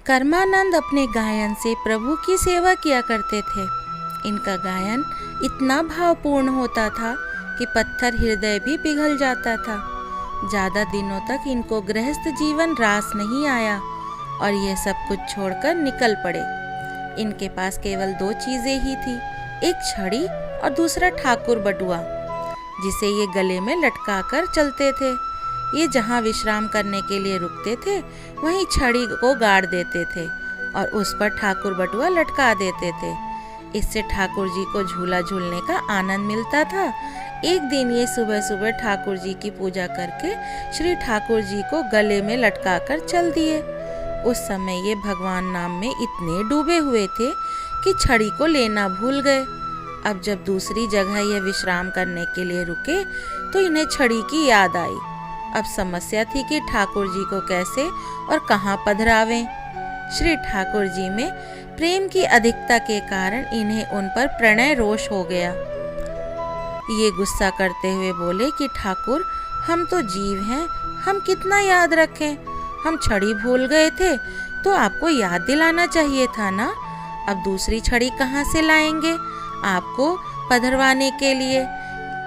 कर्मानंद अपने गायन से प्रभु की सेवा किया करते थे। इनका गायन इतना भावपूर्ण होता था कि पत्थर हृदय भी पिघल जाता था। ज़्यादा दिनों तक इनको गृहस्थ जीवन रास नहीं आया और यह सब कुछ छोड़कर निकल पड़े। इनके पास केवल 2 चीज़ें ही थी, एक छड़ी और दूसरा ठाकुर बटुआ, जिसे ये गले में लटका कर चलते थे। ये जहाँ विश्राम करने के लिए रुकते थे वहीं छड़ी को गाड़ देते थे और उस पर ठाकुर बटुआ लटका देते थे। इससे ठाकुर जी को झूला झूलने का आनंद मिलता था। एक दिन ये सुबह सुबह ठाकुर जी की पूजा करके श्री ठाकुर जी को गले में लटका कर चल दिए। उस समय ये भगवान नाम में इतने डूबे हुए थे कि छड़ी को लेना भूल गए। अब जब दूसरी जगह ये विश्राम करने के लिए रुके तो इन्हें छड़ी की याद आई। अब समस्या थी कि ठाकुर जी को कैसे और कहाँ पधरावें। श्री ठाकुर जी में प्रेम की अधिकता के कारण इन्हें उन पर प्रणय रोष हो गया। ये गुस्सा करते हुए बोले कि ठाकुर, हम तो जीव हैं, हम कितना याद रखें। हम छड़ी भूल गए थे तो आपको याद दिलाना चाहिए था ना। अब दूसरी छड़ी कहाँ से लाएंगे आपको पधरवाने के लिए?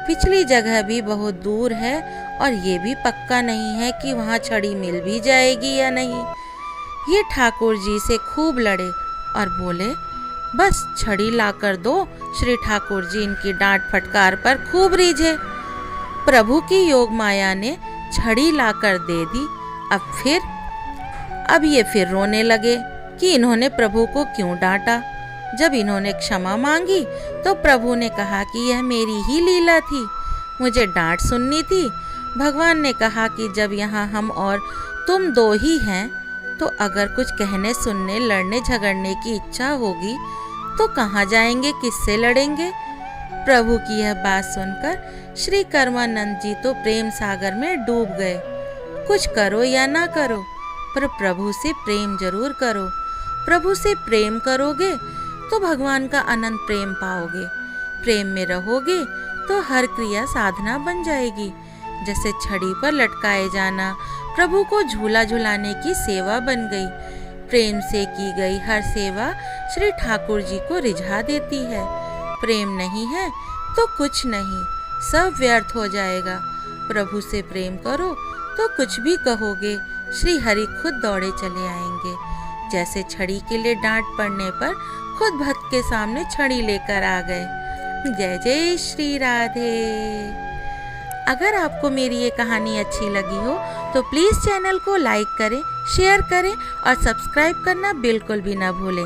पिछली जगह भी बहुत दूर है और ये भी पक्का नहीं है कि वहाँ छड़ी मिल भी जाएगी या नहीं। ये ठाकुर जी से खूब लड़े और बोले, बस छड़ी लाकर दो। श्री ठाकुर जी इनकी डांट फटकार पर खूब रीझे। प्रभु की योग माया ने छड़ी लाकर दे दी। अब ये फिर रोने लगे कि इन्होंने प्रभु को क्यों डांटा। जब इन्होंने क्षमा मांगी तो प्रभु ने कहा कि यह मेरी ही लीला थी, मुझे डांट सुननी थी। भगवान ने कहा कि जब यहाँ हम और तुम 2 ही हैं तो अगर कुछ कहने सुनने लड़ने झगड़ने की इच्छा होगी तो कहाँ जाएंगे, किससे लड़ेंगे। प्रभु की यह बात सुनकर श्री कर्मानंद जी तो प्रेम सागर में डूब गए। कुछ करो या ना करो पर प्रभु से प्रेम जरूर करो। प्रभु से प्रेम करोगे तो भगवान का अनंत प्रेम पाओगे। प्रेम में रहोगे तो हर क्रिया साधना बन जाएगी। जैसे छड़ी पर लटकाए जाना प्रभु को झूला झुलाने की सेवा बन गई। प्रेम से की गई हर सेवा श्री ठाकुर जी को रिझा देती है। प्रेम नहीं है तो कुछ नहीं, सब व्यर्थ हो जाएगा। प्रभु से प्रेम करो तो कुछ भी कहोगे, श्री हरि खुद दौड़े चले आएंगे। जैसे छड़ी के लिए डांट पड़ने पर खुद भक्त के सामने छड़ी लेकर आ गए। जय जय श्री राधे। अगर आपको मेरी ये कहानी अच्छी लगी हो तो प्लीज़ चैनल को लाइक करें, शेयर करें और सब्सक्राइब करना बिल्कुल भी ना भूलें।